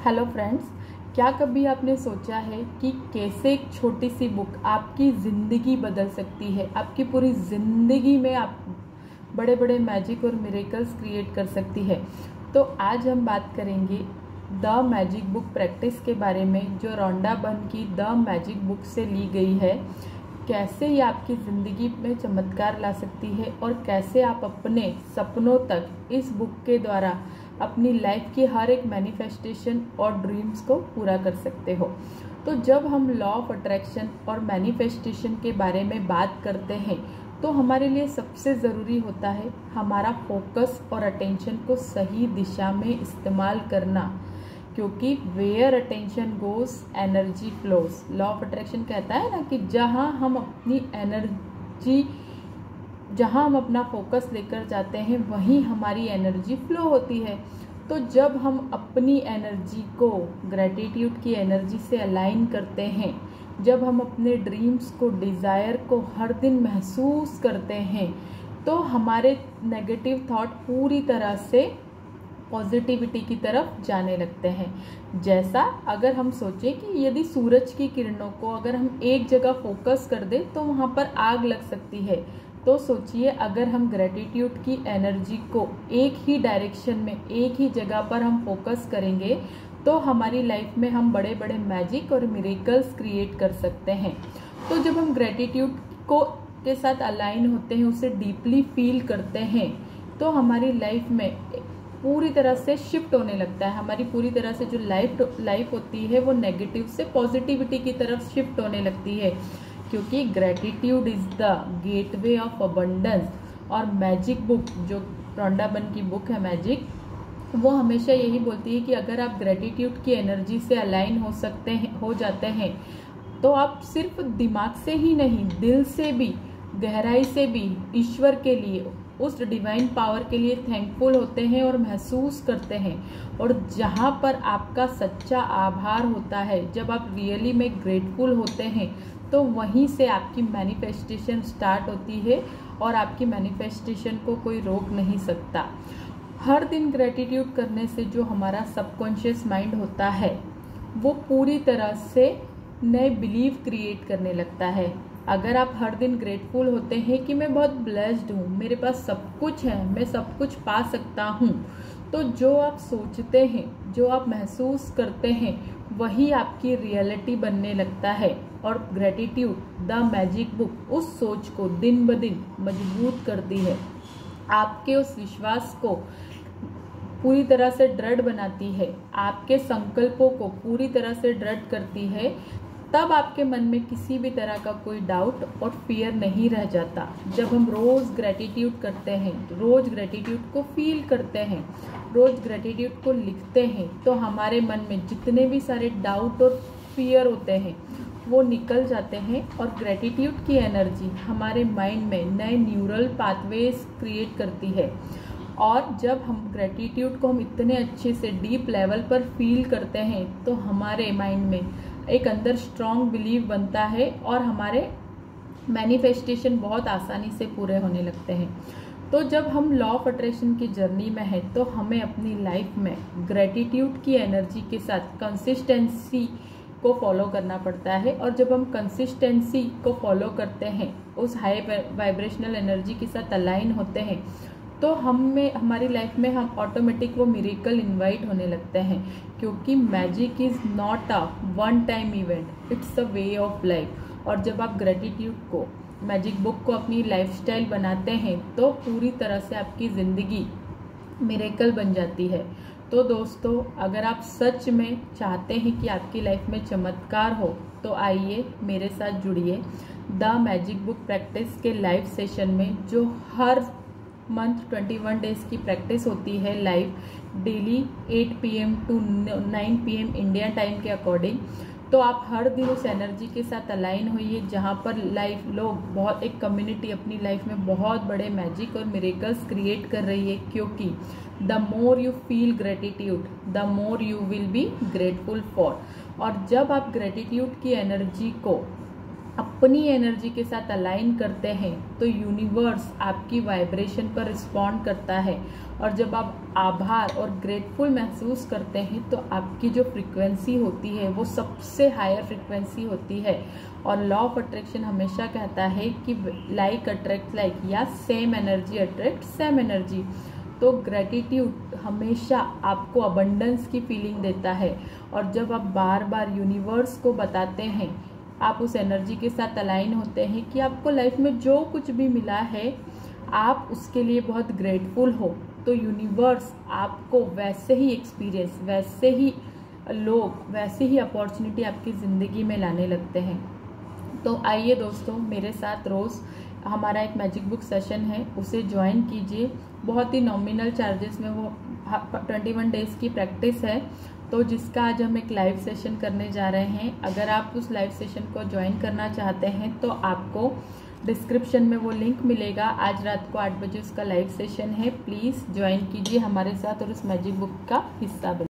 Hello friends, क्या कभी आपने सोचा है कि कैसे एक छोटी सी बुक आपकी ज़िंदगी बदल सकती है। आपकी पूरी ज़िंदगी में आप बड़े बड़े मैजिक और मिरेकल्स क्रिएट कर सकती है। तो आज हम बात करेंगे द मैजिक बुक प्रैक्टिस के बारे में, जो रोंडा बर्न की द मैजिक बुक से ली गई है। कैसे ये आपकी ज़िंदगी में चमत्कार ला सकती है और कैसे आप अपने सपनों तक इस बुक के द्वारा अपनी लाइफ की हर एक मैनिफेस्टेशन और ड्रीम्स को पूरा कर सकते हो। तो जब हम लॉ ऑफ अट्रैक्शन और मैनिफेस्टेशन के बारे में बात करते हैं तो हमारे लिए सबसे ज़रूरी होता है हमारा फोकस और अटेंशन को सही दिशा में इस्तेमाल करना, क्योंकि where attention goes energy flows. Law of attraction कहता है ना कि जहाँ हम अपना फोकस लेकर जाते हैं वहीं हमारी एनर्जी फ्लो होती है। तो जब हम अपनी एनर्जी को ग्रैटिट्यूड की एनर्जी से अलाइन करते हैं, जब हम अपने ड्रीम्स को, डिज़ायर को हर दिन महसूस करते हैं, तो हमारे नेगेटिव थॉट पूरी तरह से पॉजिटिविटी की तरफ जाने लगते हैं। जैसा अगर हम सोचें कि यदि सूरज की किरणों को अगर हम एक जगह फोकस कर दें तो वहाँ पर आग लग सकती है। तो सोचिए, अगर हम ग्रेटिट्यूड की एनर्जी को एक ही डायरेक्शन में, एक ही जगह पर हम फोकस करेंगे तो हमारी लाइफ में हम बड़े बड़े मैजिक और मिरेकल्स क्रिएट कर सकते हैं। तो जब हम ग्रेटिट्यूड को के साथ अलाइन होते हैं, उसे डीपली फील करते हैं, तो हमारी लाइफ में पूरी तरह से शिफ्ट होने लगता है। हमारी पूरी तरह से जो लाइफ होती है वो नेगेटिव से पॉजिटिविटी की तरफ शिफ्ट होने लगती है, क्योंकि gratitude is the gateway of abundance. और मैजिक बुक, जो रोंडा बर्न की बुक है मैजिक, वो हमेशा यही बोलती है कि अगर आप ग्रेटिट्यूड की एनर्जी से अलाइन हो जाते हैं तो आप सिर्फ दिमाग से ही नहीं, दिल से भी, गहराई से भी ईश्वर के लिए, उस डिवाइन पावर के लिए थैंकफुल होते हैं और महसूस करते हैं। और जहाँ पर आपका सच्चा आभार होता है, जब आप रियली में ग्रेटफुल होते हैं, तो वहीं से आपकी मैनिफेस्टेशन स्टार्ट होती है और आपकी मैनिफेस्टेशन को कोई रोक नहीं सकता। हर दिन ग्रेटिट्यूड करने से जो हमारा सबकॉन्शियस माइंड होता है वो पूरी तरह से नए बिलीव क्रिएट करने लगता है। अगर आप हर दिन ग्रेटफुल होते हैं कि मैं बहुत ब्लेस्ड हूँ, मेरे पास सब कुछ है, मैं सब कुछ पा सकता हूँ, तो जो आप सोचते हैं, जो आप महसूस करते हैं, वही आपकी रियलिटी बनने लगता है। और ग्रेटिट्यूड द मैजिक बुक उस सोच को दिन ब दिन मजबूत करती है, आपके उस विश्वास को पूरी तरह से दृढ़ बनाती है, आपके संकल्पों को पूरी तरह से दृढ़ करती है। तब आपके मन में किसी भी तरह का कोई डाउट और फियर नहीं रह जाता। जब हम रोज़ ग्रेटिट्यूड करते हैं, रोज़ ग्रेटिट्यूड को फील करते हैं, रोज़ ग्रेटिट्यूड को लिखते हैं, तो हमारे मन में जितने भी सारे डाउट और फियर होते हैं वो निकल जाते हैं। और ग्रेटिट्यूड की एनर्जी हमारे माइंड में नए न्यूरल पाथवेज क्रिएट करती है। और जब हम ग्रेटिट्यूड को हम इतने अच्छे से डीप लेवल पर फील करते हैं तो हमारे माइंड में एक अंदर स्ट्रॉन्ग बिलीव बनता है और हमारे मैनिफेस्टेशन बहुत आसानी से पूरे होने लगते हैं। तो जब हम लॉ ऑफ अट्रैक्शन की जर्नी में हैं तो हमें अपनी लाइफ में ग्रेटिट्यूड की एनर्जी के साथ कंसिस्टेंसी को फॉलो करना पड़ता है। और जब हम कंसिस्टेंसी को फॉलो करते हैं, उस हाई वाइब्रेशनल एनर्जी के साथ अलाइन होते हैं, तो हमारी लाइफ में हम ऑटोमेटिक वो मिरेकल इनवाइट होने लगते हैं, क्योंकि magic is not a one time event, it's a way of life. और जब आप ग्रेटिट्यूड को, मैजिक बुक को अपनी लाइफस्टाइल बनाते हैं तो पूरी तरह से आपकी ज़िंदगी मिरेकल बन जाती है। तो दोस्तों, अगर आप सच में चाहते हैं कि आपकी लाइफ में चमत्कार हो तो आइए मेरे साथ जुड़िए द मैजिक बुक प्रैक्टिस के लाइव सेशन में, जो हर मंथ 21 डेज की प्रैक्टिस होती है live, daily 8 PM to 9 PM India time के अकॉर्डिंग। तो आप हर दिन उस एनर्जी के साथ अलाइन होइए, जहाँ पर बहुत एक कम्युनिटी अपनी लाइफ में बहुत बड़े मैजिक और मिरेकल्स क्रिएट कर रही है, क्योंकि the more you feel gratitude the more you will be grateful for. और जब आप ग्रेटिट्यूड की एनर्जी को अपनी एनर्जी के साथ अलाइन करते हैं तो यूनिवर्स आपकी वाइब्रेशन पर रिस्पॉन्ड करता है, और जब आप आभार और ग्रेटफुल महसूस करते हैं तो आपकी जो फ्रीक्वेंसी होती है वो सबसे हायर फ्रीक्वेंसी होती है। और लॉ ऑफ अट्रैक्शन हमेशा कहता है कि लाइक अट्रैक्ट लाइक, या same energy attract same energy. तो ग्रेटिट्यूड हमेशा आपको अबंडेंस की फीलिंग देता है, और जब आप बार बार यूनिवर्स को बताते हैं, आप उस एनर्जी के साथ अलाइन होते हैं कि आपको लाइफ में जो कुछ भी मिला है आप उसके लिए बहुत ग्रेटफुल हो, तो यूनिवर्स आपको वैसे ही एक्सपीरियंस, वैसे ही लोग, वैसे ही अपॉर्चुनिटी आपकी ज़िंदगी में लाने लगते हैं। तो आइए दोस्तों, मेरे साथ रोज़ हमारा एक मैजिक बुक सेशन है, उसे ज्वाइन कीजिए। बहुत ही नॉमिनल चार्जेस में वो 21 डेज़ की प्रैक्टिस है, तो जिसका आज हम एक लाइव सेशन करने जा रहे हैं। अगर आप उस लाइव सेशन को ज्वाइन करना चाहते हैं तो आपको डिस्क्रिप्शन में वो लिंक मिलेगा। आज रात को 8 बजे उसका लाइव सेशन है, प्लीज़ ज्वाइन कीजिए हमारे साथ और उस मैजिक बुक का हिस्सा बनिए।